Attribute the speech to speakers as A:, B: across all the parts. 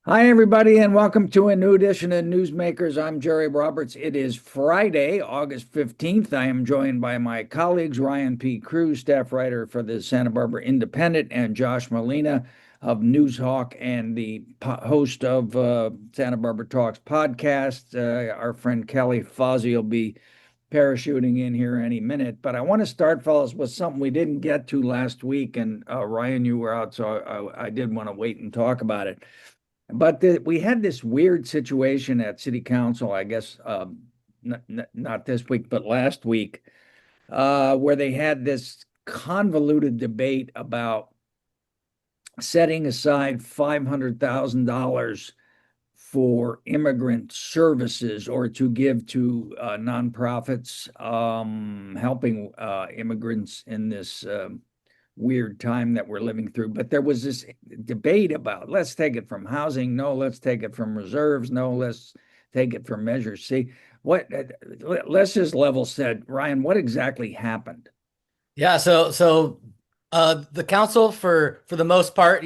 A: Hi, everybody, and welcome to a new edition of Newsmakers. I'm Jerry Roberts. It is Friday, August 15th. I am joined by my colleagues, Ryan P. Cruz, staff writer for the Santa Barbara Independent, and Josh Molina of Newshawk and the host of Santa Barbara Talks podcast. Our friend Callie Fausey will be parachuting in here any minute. But I want to start, fellas, with something we didn't get to last week. And Ryan, you were out, so I did want to wait and talk about it. But we had this weird situation at City Council, I guess, not this week, but last week, where they had this convoluted debate about setting aside $500,000 for immigrant services or to give to nonprofits helping immigrants in this weird time that we're living through. But there was this debate about let's take it from housing, no, let's take it from reserves, no, let's take it from Measure C. What? Let's just level set, Ryan. What exactly happened?
B: Yeah, the council for the most part,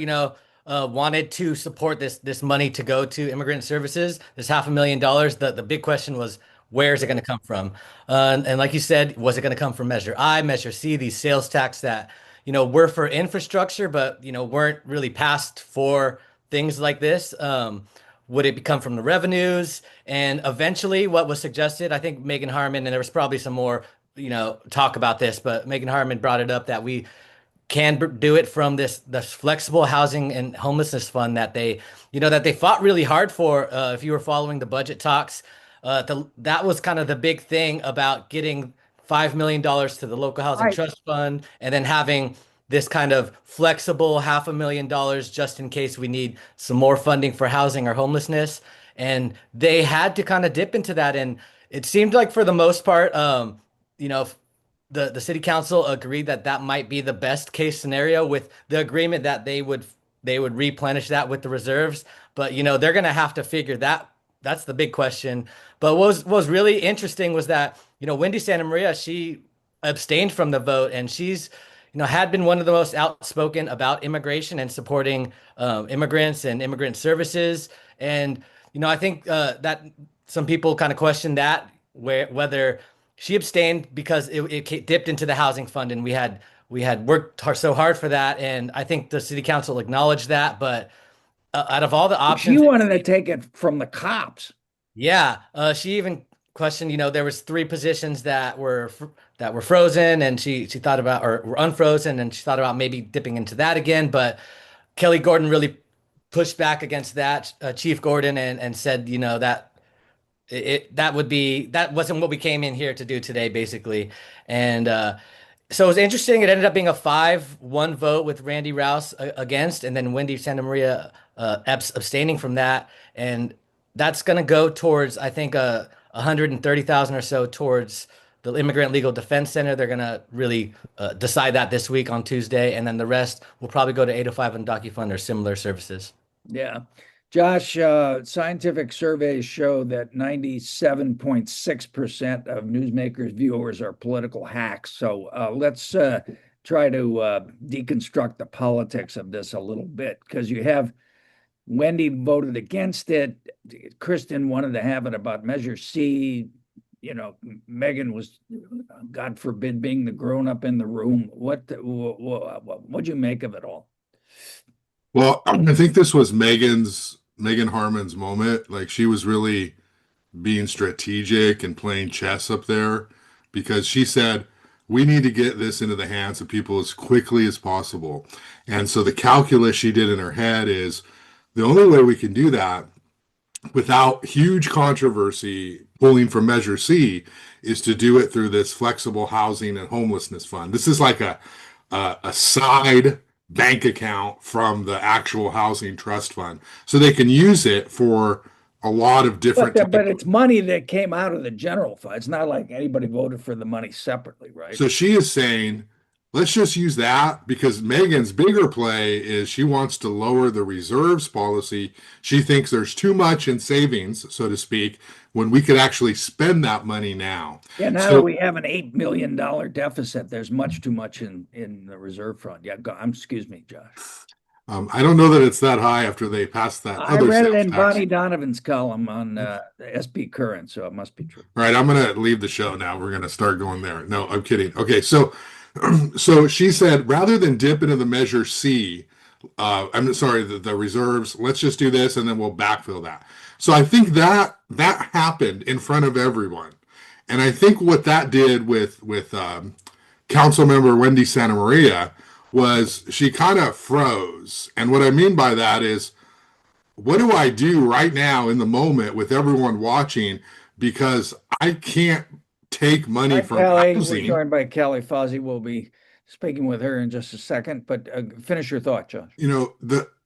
B: wanted to support this money to go to immigrant services. This $500,000. The big question was, where is it going to come from? And like you said, was it going to come from Measure I, Measure C, these sales tax that, were for infrastructure, but weren't really passed for things like this? Would it come from the revenues? And eventually, what was suggested, I think Megan Harmon, and there was probably some more, talk about this, but Megan Harmon brought it up that we can do it from this flexible housing and homelessness fund that they fought really hard for. If you were following the budget talks, that was kind of the big thing about getting $5 million to the local housing
A: Right.
B: trust fund, and then having this kind of flexible $500,000 just in case we need some more funding for housing or homelessness. And they had to kind of dip into that, and it seemed like for the most part, you know, the city council agreed that that might be the best case scenario, with the agreement that they would replenish that with the reserves. But they're gonna have to figure that. That's the big question. But what was really interesting was that Wendy Santa Maria, she abstained from the vote, and she's had been one of the most outspoken about immigration and supporting immigrants and immigrant services. And I think that some people kind of question that, whether she abstained because it dipped into the housing fund, and we had worked so hard for that, and I think the city council acknowledged that. But out of all the
A: She
B: options,
A: wanted to take it from the cops.
B: yeah, she even questioned. There was three positions that were frozen, and she thought about, or were unfrozen, and she thought about maybe dipping into that again. But Kelly Gordon really pushed back against that, Chief Gordon, and said, that that wasn't what we came in here to do today, basically. And so it was interesting. It ended up being a 5-1 vote with Randy Rouse against, and then Wendy Santa Maria abstaining from that. And that's going to go towards, I think, 130,000 or so towards the Immigrant Legal Defense Center. They're going to really decide that this week on Tuesday, and then the rest will probably go to 805 and DocuFund or similar services.
A: Yeah. Josh, scientific surveys show that 97.6% of newsmakers' viewers are political hacks. So let's try to deconstruct the politics of this a little bit, because you have Wendy voted against it. Kristen wanted to have it about Measure C. Megan was, God forbid, being the grown up in the room. What'd you make of it all?
C: Well, I think this was Megan Harmon's moment. Like, she was really being strategic and playing chess up there, because she said, we need to get this into the hands of people as quickly as possible. And so the calculus she did in her head is, the only way we can do that without huge controversy pulling from Measure C is to do it through this flexible housing and homelessness fund. This is like a side bank account from the actual housing trust fund, so they can use it for a lot of different
A: But
C: types.
A: it's money that came out of the general fund. It's not like anybody voted for the money separately, right?
C: So she is saying, let's just use that, because Megan's bigger play is she wants to lower the reserves policy. She thinks there's too much in savings, so to speak, when we could actually spend that money now.
A: Yeah, now that
C: So
A: we have an $8 million deficit, there's much too much in the reserve fund. Yeah, excuse me, Josh.
C: I don't know that it's that high after they passed that
A: I
C: other
A: read it
C: sales
A: in
C: tax.
A: Bonnie Donovan's column on SB Current, so it must be true.
C: All right, I'm gonna leave the show now. We're gonna start going there. No, I'm kidding. Okay, so so she said rather than dip into the Measure C, I'm sorry, the reserves, let's just do this and then we'll backfill that. So I think that happened in front of everyone. And I think what that did with council member Wendy Santa Maria was she kind of froze. And what I mean by that is, what do I do right now in the moment with everyone watching? Because I can't take money
A: Hi,
C: from
A: Callie. We're
C: housing.
A: joined by Callie Fausey. We'll be speaking with her in just a second, but finish your thought, Josh.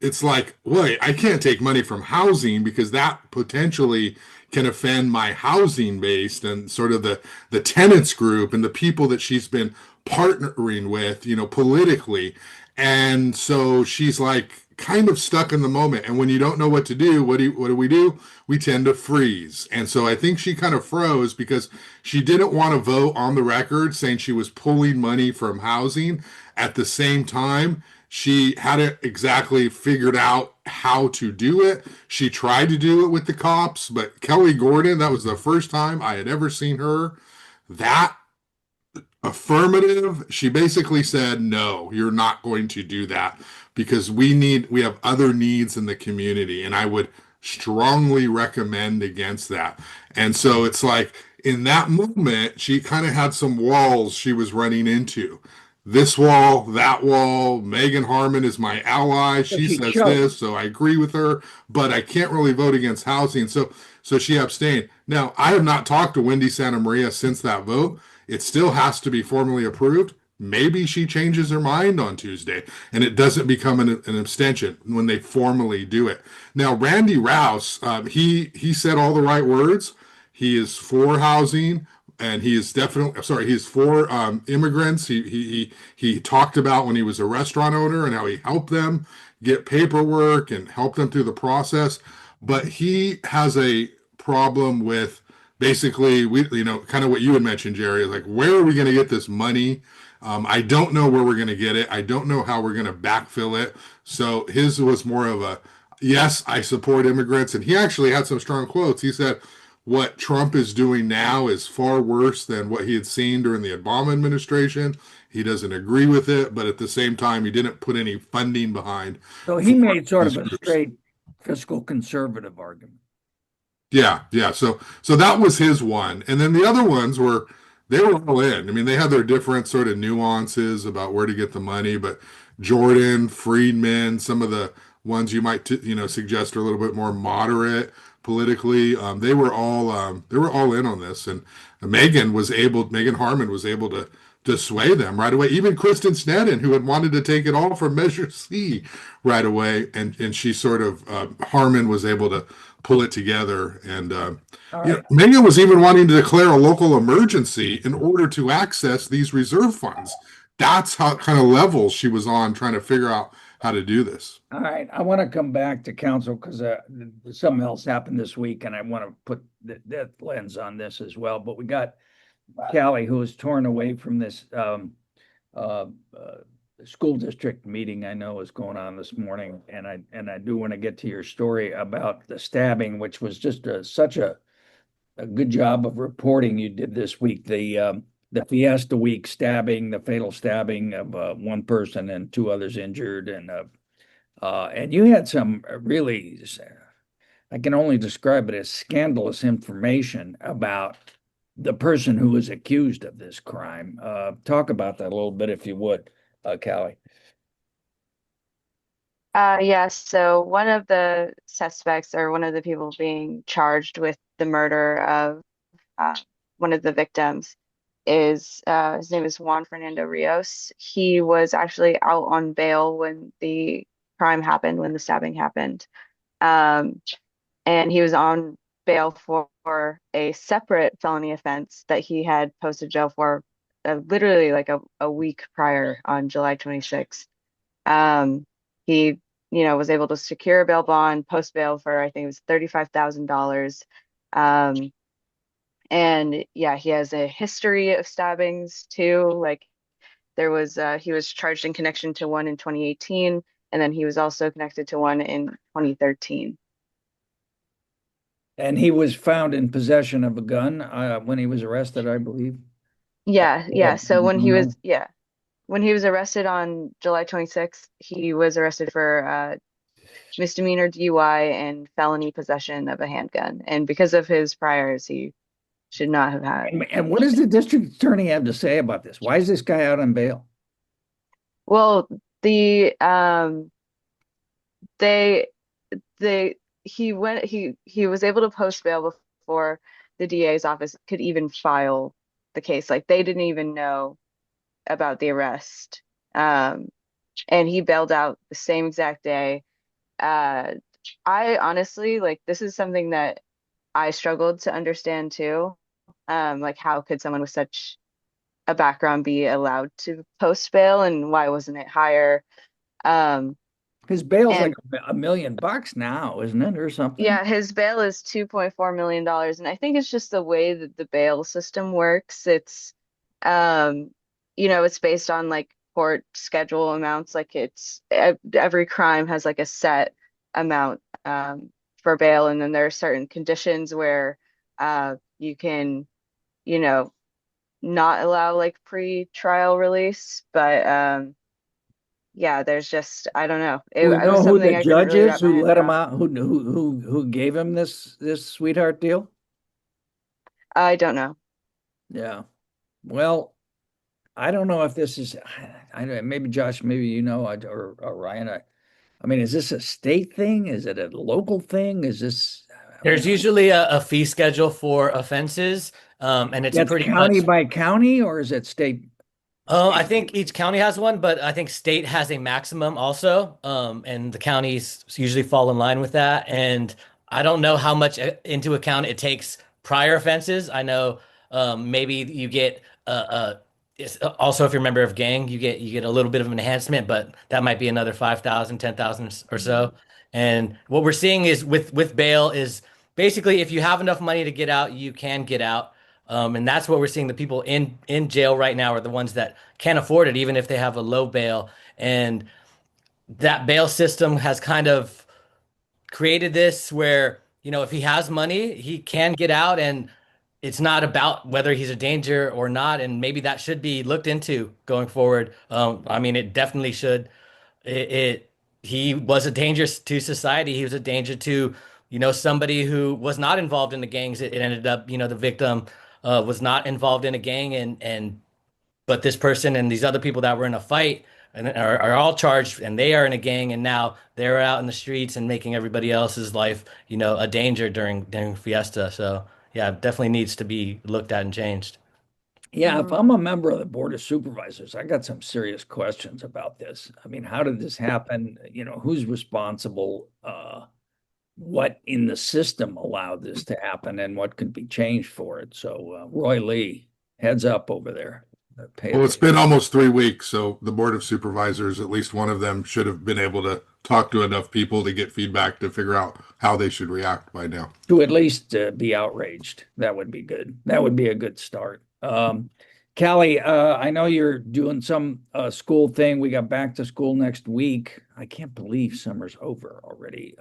C: It's like, wait, I can't take money from housing because that potentially can offend my housing based and sort of the tenants group and the people that she's been partnering with, politically. And so she's like kind of stuck in the moment. And when you don't know what to do, what do we do? We tend to freeze. And so I think she kind of froze because she didn't want to vote on the record saying she was pulling money from housing. At the same time, she hadn't exactly figured out how to do it. She tried to do it with the cops, but Kelly Gordon, that was the first time I had ever seen her that affirmative. She basically said, no, you're not going to do that because we have other needs in the community. And I would strongly recommend against that. And so it's like in that moment, she kind of had some walls she was running into. This wall, that wall. Megan Harmon is my ally.
A: So
C: She
A: she
C: says
A: choked.
C: this, so I agree with her, but I can't really vote against housing. So she abstained. Now, I have not talked to Wendy Santa Maria since that vote. It still has to be formally approved. Maybe she changes her mind on Tuesday and it doesn't become an abstention when they formally do it. Now, Randy Rouse, he said all the right words. He is for housing and he is definitely sorry. He's for immigrants. He talked about when he was a restaurant owner and how he helped them get paperwork and helped them through the process. But he has a problem with basically kind of what you had mentioned, Jerry, is like, where are we going to get this money? I don't know where we're going to get it. I don't know how we're going to backfill it. So his was more of a, yes, I support immigrants. And he actually had some strong quotes. He said, what Trump is doing now is far worse than what he had seen during the Obama administration. He doesn't agree with it, but at the same time, he didn't put any funding behind
A: So he
C: for
A: made sort
C: these
A: of a
C: groups.
A: straight fiscal conservative argument.
C: Yeah, yeah. So that was his one. And then the other ones they were all in. I mean, they had their different sort of nuances about where to get the money, but Jordan, Friedman, some of the ones you might suggest are a little bit more moderate politically. They were all in on this. And Megan Harmon was able to sway them right away. Even Kristen Sneddon, who had wanted to take it all from Measure C right away, and she sort of Harmon was able to pull it together. And
A: All right.
C: Megan was even wanting to declare a local emergency in order to access these reserve funds. That's how kind of level she was on trying to figure out how to do this.
A: All right. I want to come back to council because something else happened this week, and I want to put that lens on this as well. But we got Callie, who was torn away from this uh, school district meeting I know is going on this morning, and I do want to get to your story about the stabbing, which was just such a good job of reporting you did this week. The Fiesta Week stabbing, the fatal stabbing of one person and two others injured, and you had some really, I can only describe it as scandalous information about the person who was accused of this crime. Talk about that a little bit, if you would, Callie.
D: Yes, so one of the suspects or one of the people being charged with the murder of uh, one of the victims is his name is Juan Fernando Rios. He was actually out on bail when the crime happened, when the stabbing happened. Um, and he was on bail for a separate felony offense that he had posted jail for literally like a week prior on July 26th. He, was able to secure a bail bond, post bail for I think it was $35,000. And yeah, he has a history of stabbings too. Like he was charged in connection to one in 2018 and then he was also connected to one in 2013.
A: And he was found in possession of a gun when he was arrested, I believe.
D: Yeah. So
A: No.
D: when he was arrested on July 26th, he was arrested for misdemeanor DUI and felony possession of a handgun. And because of his priors, he should not have had
A: And what does the district attorney have to say about this? Why is this guy out on bail?
D: Well, the they he was able to post bail before the DA's office could even file the case. Like they didn't even know about the arrest. And he bailed out the same exact day. Uh, I honestly like this is something that I struggled to understand too. Like how could someone with such a background be allowed to post bail and why wasn't it higher? Um,
A: His bail's like
D: and
A: $1 million now, isn't it, or something?
D: yeah, his bail is $2.4 million dollars. And I think it's just the way that the bail system works. It's um, it's based on like court schedule amounts. Like every crime has like a set amount for bail, and then there are certain conditions where you can, you know, not allow like pre-trial release. But yeah, there's just I don't know.
A: Do we
D: It was
A: know who the
D: something I couldn't
A: judge
D: really
A: is
D: wrap my
A: who
D: head
A: let him
D: around.
A: out, who gave him this sweetheart deal?
D: I don't know.
A: Yeah. Well, I don't know if this is, I don't, maybe Josh, maybe or Ryan. I mean, is this a state thing? Is it a local thing? Is this,
B: There's usually a fee schedule for offenses, and it's
A: that's
B: pretty
A: county
B: much.
A: by county, or is it state?
B: I think each county has one, but I think state has a maximum also, and the counties usually fall in line with that. And I don't know how much into account it takes prior offenses. I know maybe you get also if you're a member of gang, you get a little bit of an enhancement, but that might be another 5,000, 10,000 or so. And what we're seeing is with bail is basically if you have enough money to get out, you can get out. And that's what we're seeing. The people in jail right now are the ones that can't afford it, even if they have a low bail. And that bail system has kind of created this where, if he has money, he can get out, and it's not about whether he's a danger or not. And maybe that should be looked into going forward. I mean, it definitely should. It he was a danger to society. He was a danger to, somebody who was not involved in the gangs. It ended up, the victim was not involved in a gang, and but this person and these other people that were in a fight and are all charged, and they are in a gang, and now they're out in the streets and making everybody else's life, a danger during Fiesta. So yeah, it definitely needs to be looked at and changed.
A: Yeah, if
D: Mm.
A: I'm a member of the Board of Supervisors, I got some serious questions about this. I mean, how did this happen? Who's responsible? What in the system allowed this to happen and what could be changed for it? So, Roy Lee, heads up over there. Pay
C: Well, it's
A: attention.
C: been almost 3 weeks, so the Board of Supervisors, at least one of them, should have been able to talk to enough people to get feedback to figure out how they should react by now.
A: To at least be outraged. That would be good. That would be a good start. Callie, I know you're doing some school thing. We got back to school next week. I can't believe summer's over already.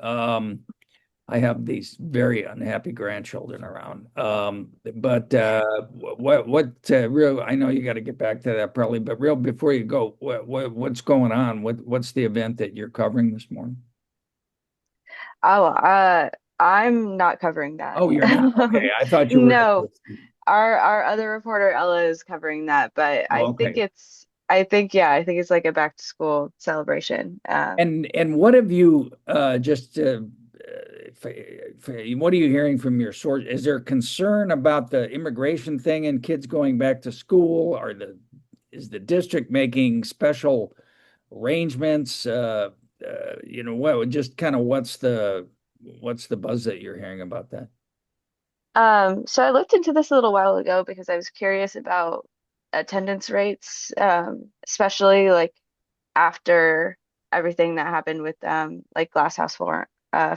A: I have these very unhappy grandchildren around. But real? I know you got to get back to that probably, but real before you go, what's going on? What's the event that you're covering this morning?
D: Oh, I'm not covering that.
A: Oh, you're not. Okay, I thought you were.
D: No, our other reporter Ella is covering that, but
A: Oh, okay.
D: I think it's like a back to school celebration.
A: And what have you what are you hearing from your source? Is there concern about the immigration thing and kids going back to school? Is the district making special arrangements? What just kind of what's the buzz that you're hearing about that?
D: So I looked into this a little while ago because I was curious about attendance rates, especially like after everything that happened with like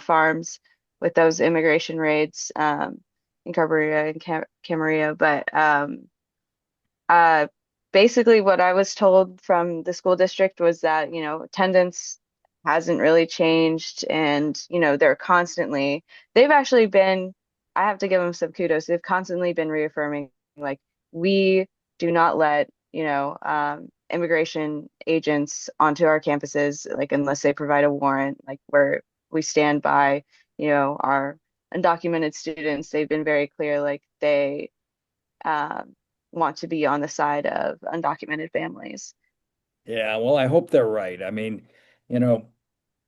D: Farms with those immigration raids in Carburia and Camarillo. But uh, basically, what I was told from the school district was that attendance hasn't really changed. And, they've actually been, I have to give them some kudos. They've constantly been reaffirming, like, we do not let, immigration agents onto our campuses, like, unless they provide a warrant, like, where we stand by, our undocumented students. They've been very clear, like, they want to be on the side of undocumented families.
A: Yeah, well, I hope they're right. I mean, you know,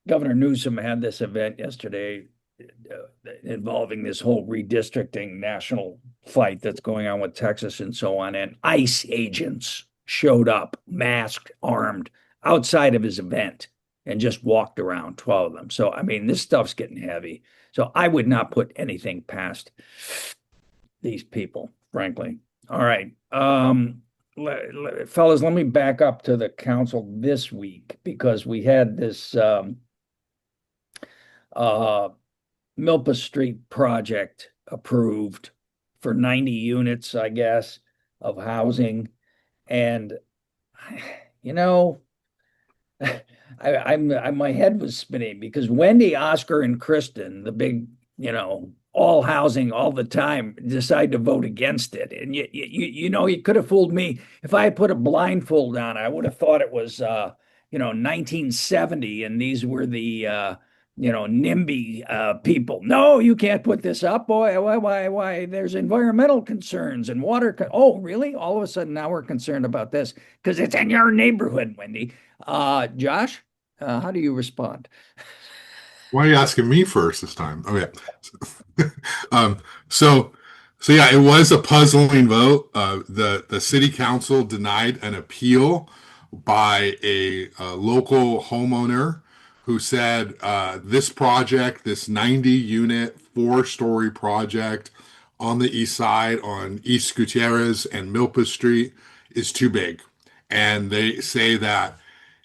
A: Governor Newsom had this event yesterday involving this whole redistricting national fight that's going on with Texas and so on. And ICE agents showed up, masked, armed, outside of his event and just walked around, 12 of them. So, I mean, this stuff's getting heavy. So I would not put anything past these people, frankly. All right. Fellas, let me back up to the council this week because we had this Milpa Street project approved for 90 units, I guess, of housing. And you know, my head was spinning because Wendy, Oscar, and Kristen, the big, all housing all the time, decide to vote against it. And you could have fooled me if I had put a blindfold on. I would have thought it was 1970, and these were the NIMBY people. No, you can't put this up, boy. Why? There's environmental concerns and water. Oh, really? All of a sudden now we're concerned about this because it's in your neighborhood, Wendy. Josh, how do you respond?
C: Why are you asking me first this time? Okay. So yeah, it was a puzzling vote. The city council denied an appeal by a local homeowner who said this project, this 90-unit, 4-story project on the east side on East Gutierrez and Milpa Street is too big. And they say that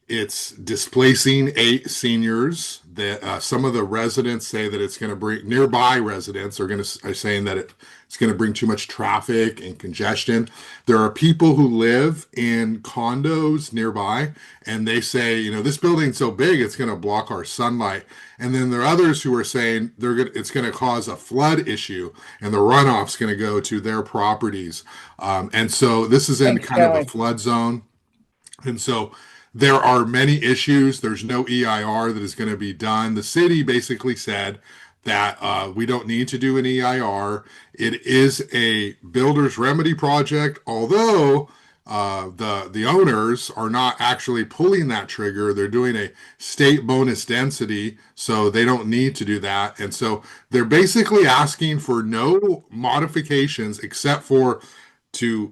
C: it's displacing 8 seniors. That some of the residents say that it's going to bring, nearby residents are saying that it's going to bring too much traffic and congestion. There are people who live in condos nearby, and they say, this building's so big it's going to block our sunlight. And then there are others who are saying it's going to cause a flood issue, and the runoff's going to go to their properties. And so this is in kind of a flood zone, and so there are many issues. There's no EIR that is going to be done. The city basically said that we don't need to do an EIR. It is a builder's remedy project, although the owners are not actually pulling that trigger. They're doing a state bonus density, so they don't need to do that. And so they're basically asking for no modifications except for to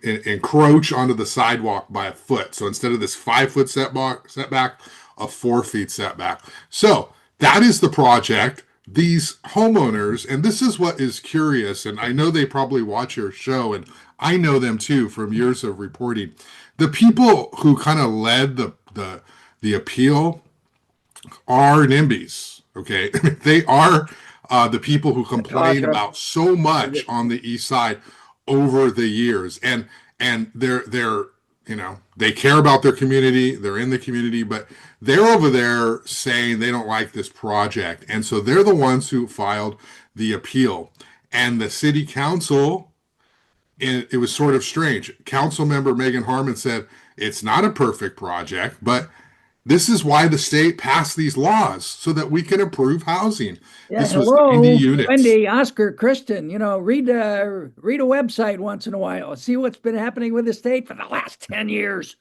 C: encroach onto the sidewalk by a foot. So instead of this 5-foot setback, a 4 feet setback. So that is the project. These homeowners, and this is what is curious, and I know they probably watch your show, and I know them too from years of reporting. The people who kind of led the appeal are NIMBYs. Okay, they are the people who complain about so much on the east side over the years, and they're they care about their community, they're in the community, but they're over there saying they don't like this project, and so they're the ones who filed the appeal. And the city council, and it was sort of strange, council member Megan Harmon said it's not a perfect project, but this is why the state passed these laws, so that we can approve housing.
A: Yeah,
C: this
A: hello,
C: was 90 units.
A: Wendy, Oscar, Kristen, read a website once in a while. See what's been happening with the state for the last 10 years.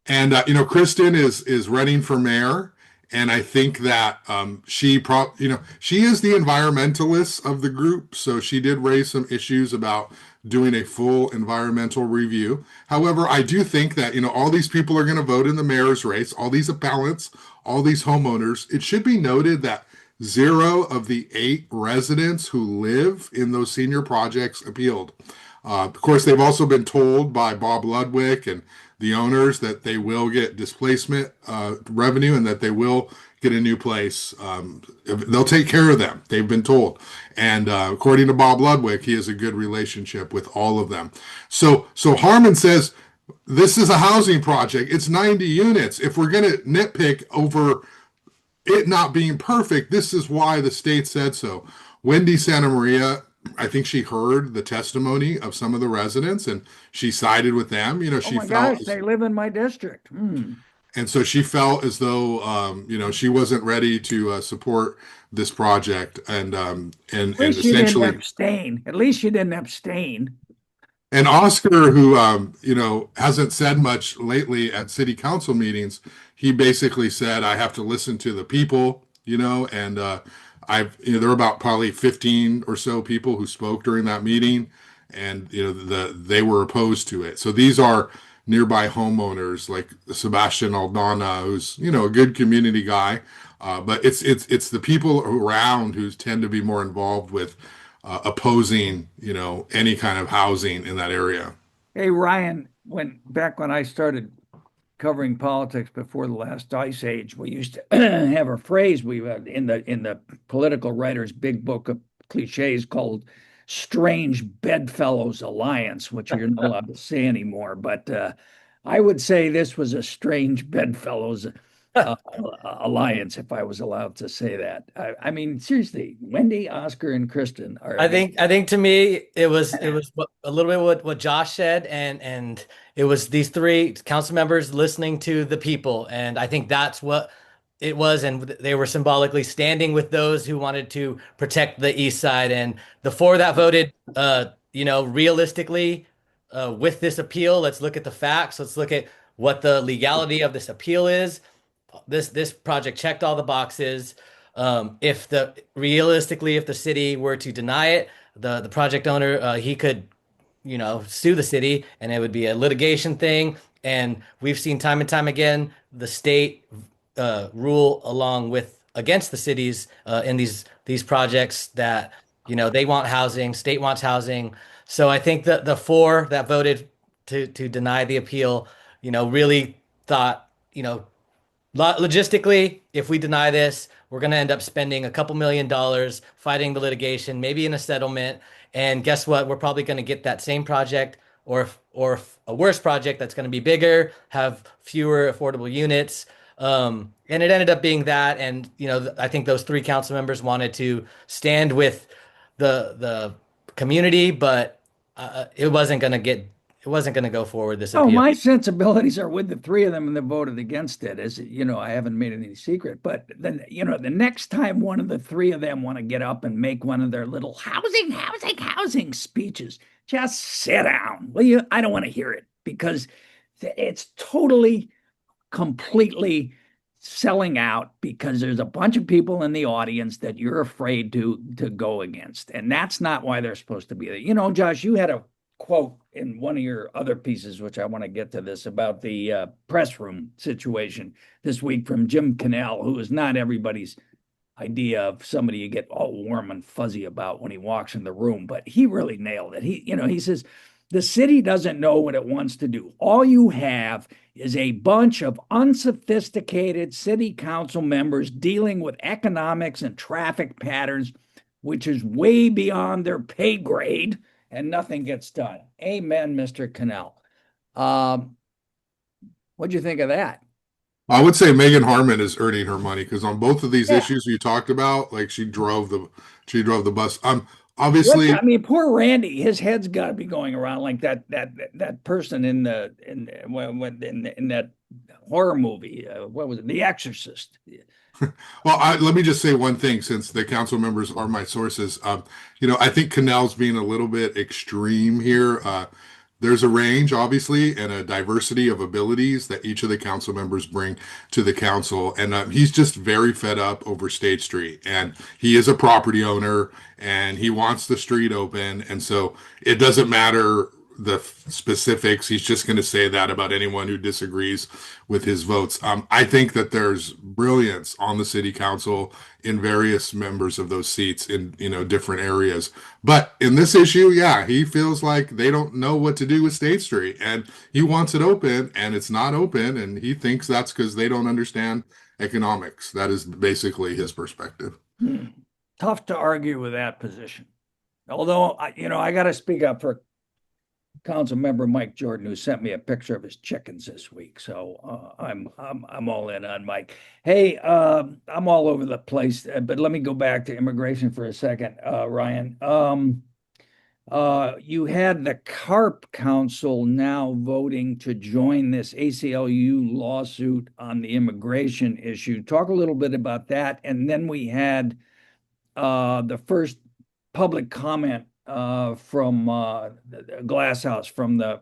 C: And, Kristen is running for mayor. And I think that she is the environmentalist of the group. So she did raise some issues about doing a full environmental review. However, I do think that, all these people are going to vote in the mayor's race, all these appellants, all these homeowners. It should be noted that 0 of the 8 residents who live in those senior projects appealed. Of course, they've also been told by Bob Ludwig and the owners that they will get displacement revenue and that they will get a new place. They'll take care of them, they've been told. And according to Bob Ludwig, he has a good relationship with all of them. So Harmon says This is a housing project. It's 90 units. If we're going to nitpick over it not being perfect, this is why the state said so. Wendy Santa Maria, I think she heard the testimony of some of the residents and she sided with them. You know,
A: Oh
C: she
A: my
C: felt,
A: gosh, they live in my district.
C: and so she felt as though, you know, she wasn't ready to support this project,
A: At
C: and
A: least you didn't
C: essentially,
A: abstain. At least you didn't abstain.
C: and Oscar, who you know, hasn't said much lately at city council meetings, he basically said, "I have to listen to the people," you know, and you know, there were about probably 15 or so people who spoke during that meeting, and you know, they were opposed to it. So these are nearby homeowners like Sebastian Aldana, who's you know a good community guy, but it's the people around who tend to be more involved with opposing, you know, any kind of housing in that area.
A: Hey, Ryan, back when I started covering politics before the last ice age, we used to have a phrase we had in the political writer's big book of cliches called "strange bedfellows alliance," which you're not allowed to say anymore. But I would say this was a strange bedfellows uh, alliance, if I was allowed to say that. I mean, seriously, Wendy, Oscar, and Kristen are.
B: I think to me it was a little bit what Josh said, and it was these three council members listening to the people, and I think that's what it was, and they were symbolically standing with those who wanted to protect the east side, and the four that voted, you know, realistically, with this appeal, let's look at the facts, let's look at what the legality of this appeal is. This project checked all the boxes. If the realistically, if the city were to deny it, the project owner, he could, you know, sue the city, and it would be a litigation thing. And we've seen time and time again the state rule along with against the cities in these projects that you know they want housing, state wants housing. So I think that the four that voted to deny the appeal, you know, really thought, you know, logistically, if we deny this, we're going to end up spending a couple $1 million fighting the litigation, maybe in a settlement. And guess what? We're probably going to get that same project or a worse project that's going to be bigger, have fewer affordable units. And it ended up being that. And, you know, I think those three council members wanted to stand with the community, but it wasn't going to go forward, this
A: Oh,
B: appeal.
A: my sensibilities are with the three of them and they voted against it. As you know, I haven't made any secret. But then, you know, the next time one of the three of them want to get up and make one of their little housing speeches, just sit down. Will you? I don't want to hear it because it's totally, completely selling out because there's a bunch of people in the audience that you're afraid to go against. And that's not why they're supposed to be there. You know, Josh, you had a quote in one of your other pieces, which I want to get to this about the press room situation this week from Jim Cannell, who is not everybody's idea of somebody you get all warm and fuzzy about when he walks in the room, but he really nailed it. He says, the city doesn't know what it wants to do. All you have is a bunch of unsophisticated city council members dealing with economics and traffic patterns, which is way beyond their pay grade, and nothing gets done. Amen, Mr. Cannell. What'd you think of that?
C: I would say Megan Harmon is earning her money because on both of these
A: Yeah.
C: issues you talked about, like she drove the bus. Obviously,
A: I mean, poor Randy, his head's got to be going around like that person in that horror movie. What was it? The Exorcist.
C: well, let me just say one thing since the council members are my sources. You know, I think Cannell's being a little bit extreme here. There's a range, obviously, and a diversity of abilities that each of the council members bring to the council. And he's just very fed up over State Street. And he is a property owner and he wants the street open. And so it doesn't matter the specifics. He's just going to say that about anyone who disagrees with his votes. I think that there's brilliance on the city council in various members of those seats in, you know, different areas. But in this issue, yeah, he feels like they don't know what to do with State Street and he wants it open and it's not open. And he thinks that's because they don't understand economics. That is basically his perspective.
A: Tough to argue with that position. Although, you know, I got to speak up for Council member Mike Jordan, who sent me a picture of his chickens this week. So I'm all in on Mike. Hey, I'm all over the place, but let me go back to immigration for a second, Ryan. You had the CARP Council now voting to join this ACLU lawsuit on the immigration issue. Talk a little bit about that, and then we had the first public comment from the Glass House from the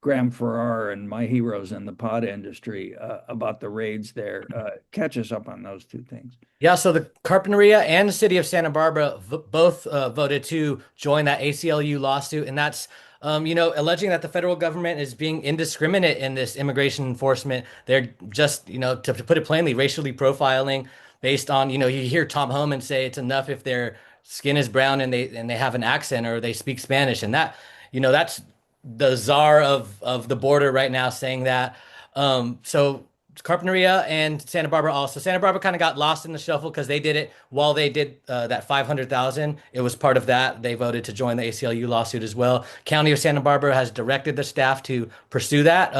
A: Graham Farrar and my heroes in the pod industry about the raids there. Catch us up on those two things.
B: Yeah, so the Carpinteria and the city of Santa Barbara both voted to join that ACLU lawsuit, and that's alleging that the federal government is being indiscriminate in this immigration enforcement. They're just, to put it plainly, racially profiling based on, you hear Tom Homan say it's enough if their skin is brown and they have an accent or they speak Spanish, and that, that's the czar of the border right now saying that. So Carpinteria and Santa Barbara also. Santa Barbara kind of got lost in the shuffle because they did it while they did that 500,000. It was part of that. They voted to join the ACLU lawsuit as well. County of Santa Barbara has directed the staff to pursue that.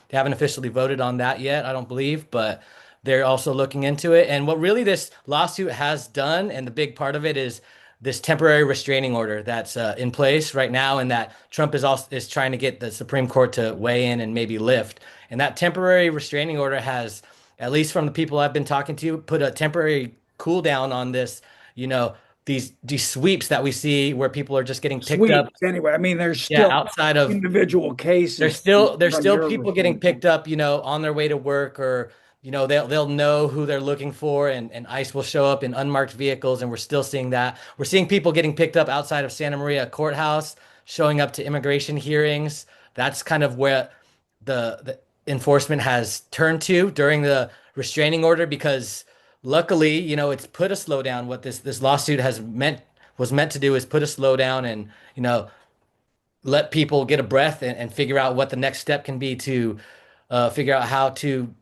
B: They haven't officially voted on that yet, I don't believe, but they're also looking into it. And what really this lawsuit has done, and the big part of it, is this temporary restraining order that's in place right now, and that Trump is trying to get the Supreme Court to weigh in and maybe lift. And that temporary restraining order has, at least from the people I've been talking to, put a temporary cool down on this, these sweeps that we see where people are just getting picked up.
A: Anyway, I mean, there's still
B: outside of
A: individual cases.
B: There's still people getting picked up, on their way to work, or they'll know who they're looking for, and ICE will show up in unmarked vehicles, and we're still seeing that. We're seeing people getting picked up outside of Santa Maria Courthouse, showing up to immigration hearings. That's kind of where the enforcement has turned to during the restraining order, because luckily, it's put a slowdown. What this lawsuit was meant to do is put a slowdown and, let people get a breath and figure out what the next step can be to figure out how to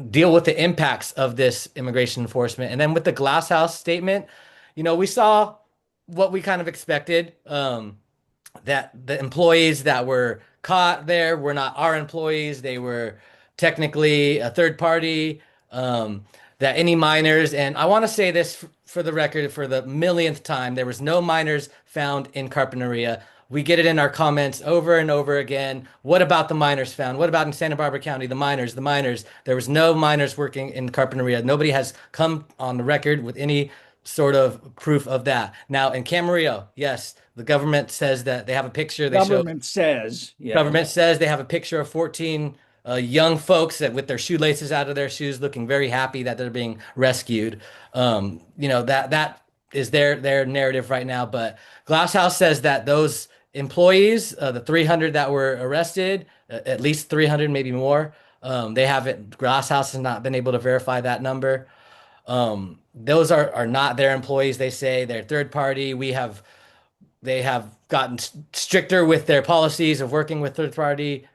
B: deal with the impacts of this immigration enforcement. And then with the Glass House statement, we saw what we kind of expected, that the employees that were caught there were not our employees. They were technically a third party, that any minors, and I want to say this for the record, for the millionth time, there was no minors found in Carpinteria. We get it in our comments over and over again. What about the minors found? What about in Santa Barbara County? The minors. There was no minors working in Carpinteria. Nobody has come on the record with any sort of proof of that. Now, in Camarillo, yes, the government says that they have a picture. Government says they have a picture of 14 young folks that with their shoelaces out of their shoes, looking very happy that they're being rescued. That is their narrative right now. But Glass House says that those employees, the 300 that were arrested, at least 300, maybe more, they haven't. Glass House has not been able to verify that number. Those are not their employees. They say they're third party. They have gotten stricter with their policies of working with third party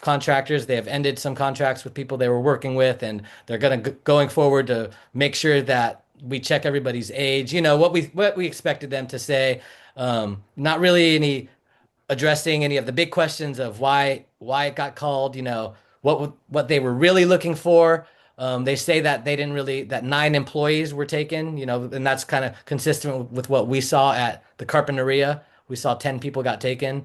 B: contractors. They have ended some contracts with people they were working with, and they're going forward to make sure that we check everybody's age. What we expected them to say. Not really addressing any of the big questions of why it got called. What they were really looking for. They say that that 9 employees were taken, and that's kind of consistent with what we saw at the Carpinteria. We saw 10 people got taken.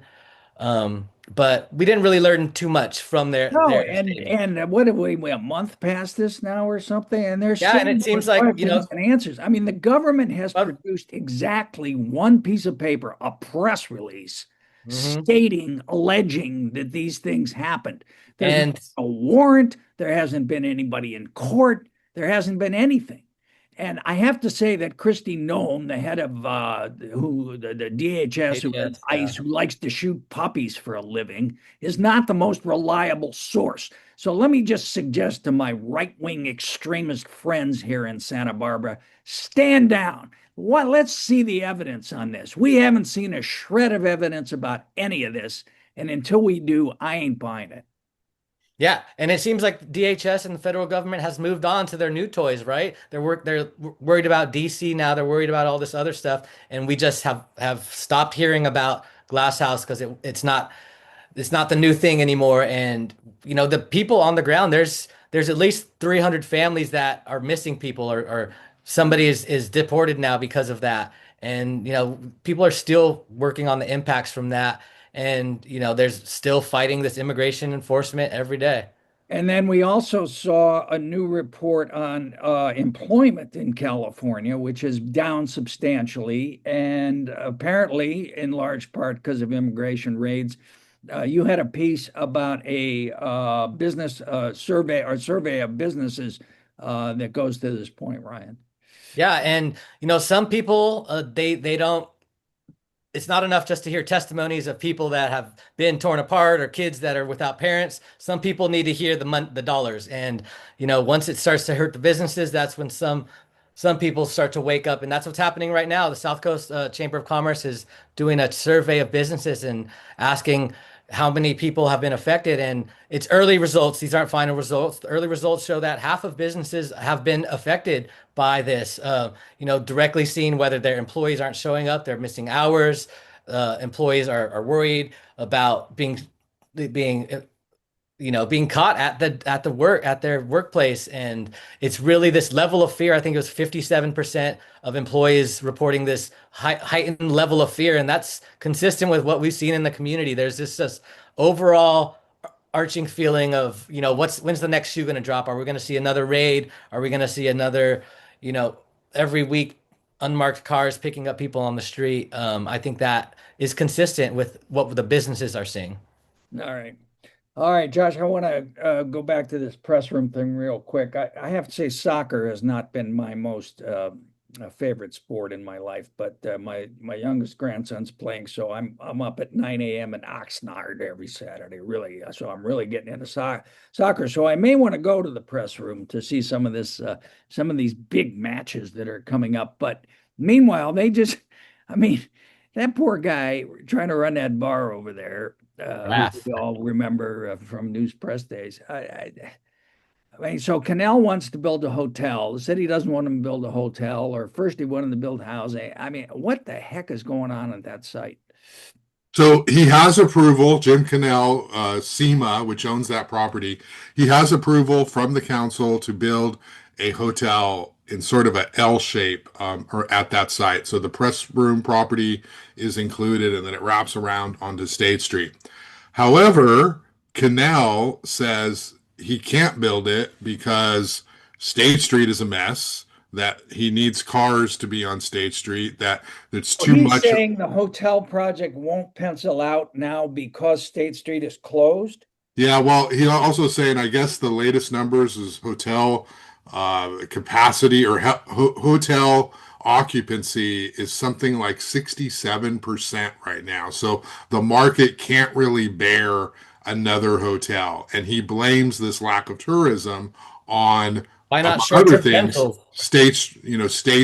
B: But we didn't really learn too much from their.
A: No, and what have we a month past this now or something? And there's
B: and it seems like
A: and answers. I mean, the government has produced exactly one piece of paper, a press release, alleging that these things happened. There's a warrant. There hasn't been anybody in court. There hasn't been anything. And I have to say that Christy Noem, the head of the DHS, who has ICE, who likes to shoot puppies for a living, is not the most reliable source. So let me just suggest to my right-wing extremist friends here in Santa Barbara, stand down. Let's see the evidence on this. We haven't seen a shred of evidence about any of this. And until we do, I ain't buying it.
B: Yeah, and it seems like DHS and the federal government has moved on to their new toys, right? They're worried about DC now. They're worried about all this other stuff, and we just have stopped hearing about glass house because it's not the new thing anymore. And the people on the ground, there's at least 300 families that are missing people, or somebody is deported now because of that. And people are still working on the impacts from that. And there's still fighting this immigration enforcement every day.
A: And then we also saw a new report on employment in California, which is down substantially, and apparently in large part because of immigration raids. You had a piece about a business survey or survey of businesses that goes to this point, Ryan.
B: Yeah, and some people they don't. It's not enough just to hear testimonies of people that have been torn apart or kids that are without parents. Some people need to hear the dollars, and once it starts to hurt the businesses, that's when some people start to wake up, and that's what's happening right now. The South Coast Chamber of Commerce is doing a survey of businesses and asking how many people have been affected, and it's early results. These aren't final results. The early results show that half of businesses have been affected by this. Directly seeing whether their employees aren't showing up, they're missing hours. Employees are worried about being caught at their workplace. And it's really this level of fear. I think it was 57% of employees reporting this heightened level of fear. And that's consistent with what we've seen in the community. There's this overall arching feeling of, when's the next shoe going to drop? Are we going to see another raid? Are we going to see another, every week unmarked cars picking up people on the street? I think that is consistent with what the businesses are seeing.
A: All right. All right, Josh, I want to go back to this press room thing real quick. I have to say soccer has not been my most favorite sport in my life, but my youngest grandson's playing, so I'm up at 9 a.m. in Oxnard every Saturday, really. So I'm really getting into soccer. So I may want to go to the press room to see some of these big matches that are coming up. But meanwhile, that poor guy trying to run that bar over there. Who we all remember from News Press days. I mean, so Canal wants to build a hotel. The city doesn't want him to build a hotel, or first he wanted to build housing. I mean, what the heck is going on at that site?
C: So he has approval, Jim Canal, SEMA, which owns that property. He has approval from the council to build a hotel in sort of a L shape or at that site. So the press room property is included, and then it wraps around onto State Street. However, Canal says he can't build it because State Street is a mess, that he needs cars to be on State Street, that it's too much.
A: He's saying the hotel project won't pencil out now because State Street is closed?
C: Yeah, well, he also saying, I guess the latest numbers is hotel capacity or hotel occupancy is something like 67% right now. So the market can't really bear another hotel. And he blames this lack of tourism on
B: Why not
C: other things,
B: rentals?
C: State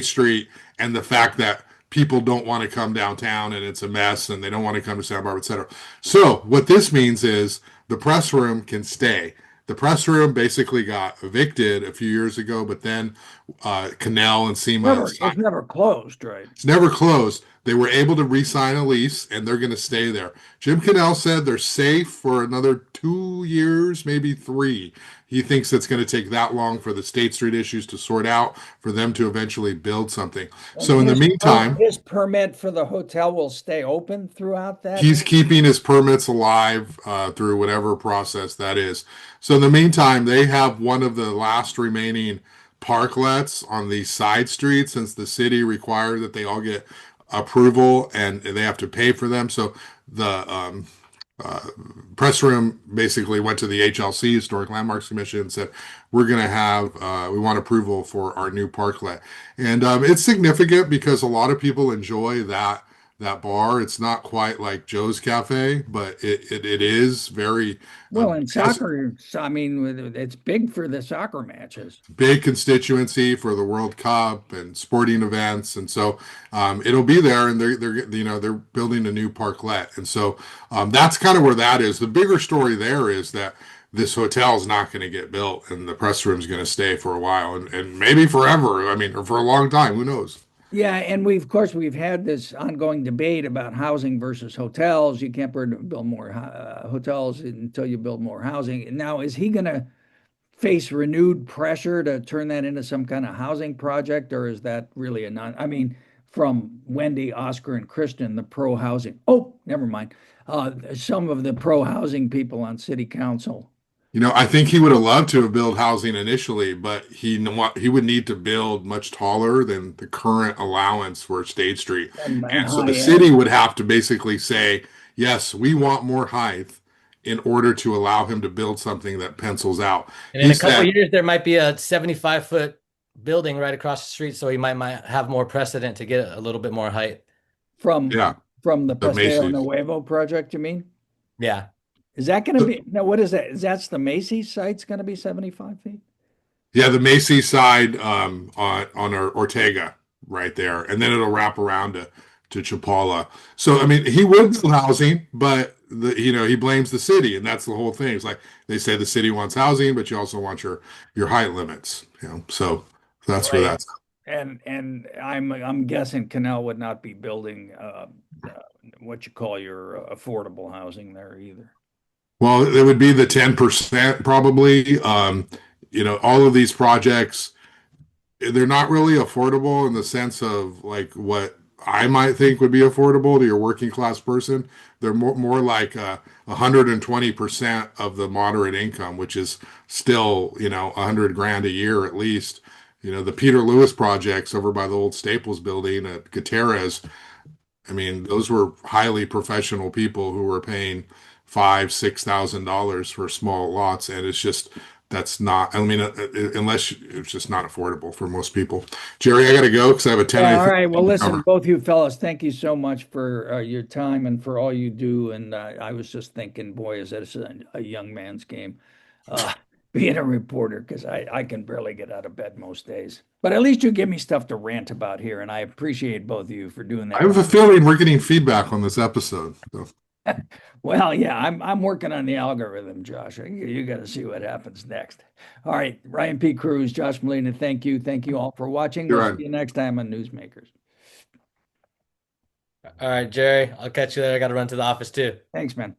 C: Street, and the fact that people don't want to come downtown and it's a mess and they don't want to come to Santa Barbara, et cetera. So what this means is the press room can stay. The press room basically got evicted a few years ago, but then Canal and SEMA.
A: It's never closed, right?
C: It's never closed. They were able to re-sign a lease, and they're going to stay there. Jim Canal said they're safe for another 2 years, maybe 3. He thinks it's going to take that long for the State Street issues to sort out, for them to eventually build something. So in the meantime,
A: his permit for the hotel will stay open throughout that?
C: He's keeping his permits alive through whatever process that is. So in the meantime, they have one of the last remaining parklets on the side streets, since the city required that they all get approval and they have to pay for them. So the press room basically went to the HLC, Historic Landmarks Commission, and said, we're going to have, we want approval for our new parklet. And it's significant because a lot of people enjoy that bar. It's not quite like Joe's Cafe, but it is very
A: well. In soccer, I mean, it's big for the soccer matches.
C: Big constituency for the World Cup and sporting events, and so it'll be there. And they're building a new parklet, and so that's kind of where that is. The bigger story there is that this hotel is not going to get built, and the press room is going to stay for a while, and maybe forever. I mean, or for a long time. Who knows?
A: Yeah, and of course, we've had this ongoing debate about housing versus hotels. You can't build more hotels until you build more housing. And now, is he going to face renewed pressure to turn that into some kind of housing project, or is that really a non? I mean, from Wendy, Oscar, and Kristen, the pro housing. Oh, never mind. Some of the pro housing people on city council.
C: I think he would have loved to have built housing initially, but he would need to build much taller than the current allowance for State Street.
A: And
C: And so the
A: high
C: city
A: end.
C: would have to basically say, yes, we want more height in order to allow him to build something that pencils out.
B: And in
C: He
B: a couple
C: said,
B: of years, there might be a 75-foot building right across the street, so he might have more precedent to get a little bit more height.
A: from
C: yeah,
A: from the
C: the
A: Paseo
C: Macy's.
A: Nuevo project, you mean?
B: Yeah.
A: Is that going to be, no, what is that? That's the Macy's site's going to be 75 feet?
C: Yeah, the Macy's side on Ortega right there, and then it'll wrap around to Chapala. So I mean, he would build housing, but he blames the city, and that's the whole thing. It's like they say the city wants housing, but you also want your height limits. So that's where
A: Right.
C: that's.
A: And I'm guessing Canal would not be building what you call your affordable housing there either.
C: Well, it would be the 10% probably. All of these projects, they're not really affordable in the sense of like what I might think would be affordable to your working class person. They're more like 120% of the moderate income, which is still, 100 grand a year at least. The Peter Lewis projects over by the old Staples building at Gutierrez. I mean, those were highly professional people who were paying $5,000-6,000 for small lots, and that's not. I mean, unless it's just not affordable for most people. Jerry, I got to go because I have a 10.
A: Yeah, all right. Well, listen, both you fellas, thank you so much for your time and for all you do. And I was just thinking, boy, is that a young man's game, uh, being a reporter, because I can barely get out of bed most days. But at least you give me stuff to rant about here, and I appreciate both of you for doing that.
C: I have a feeling we're getting feedback on this episode. So.
A: Well, yeah, I'm working on the algorithm, Josh. You got to see what happens next. All right, Ryan P. Cruz, Josh Molina, thank you. Thank you all for watching.
C: You're
A: We'll
C: right.
A: see you next time on Newsmakers.
B: All right, Jerry, I'll catch you there. I got to run to the office too.
A: Thanks, man.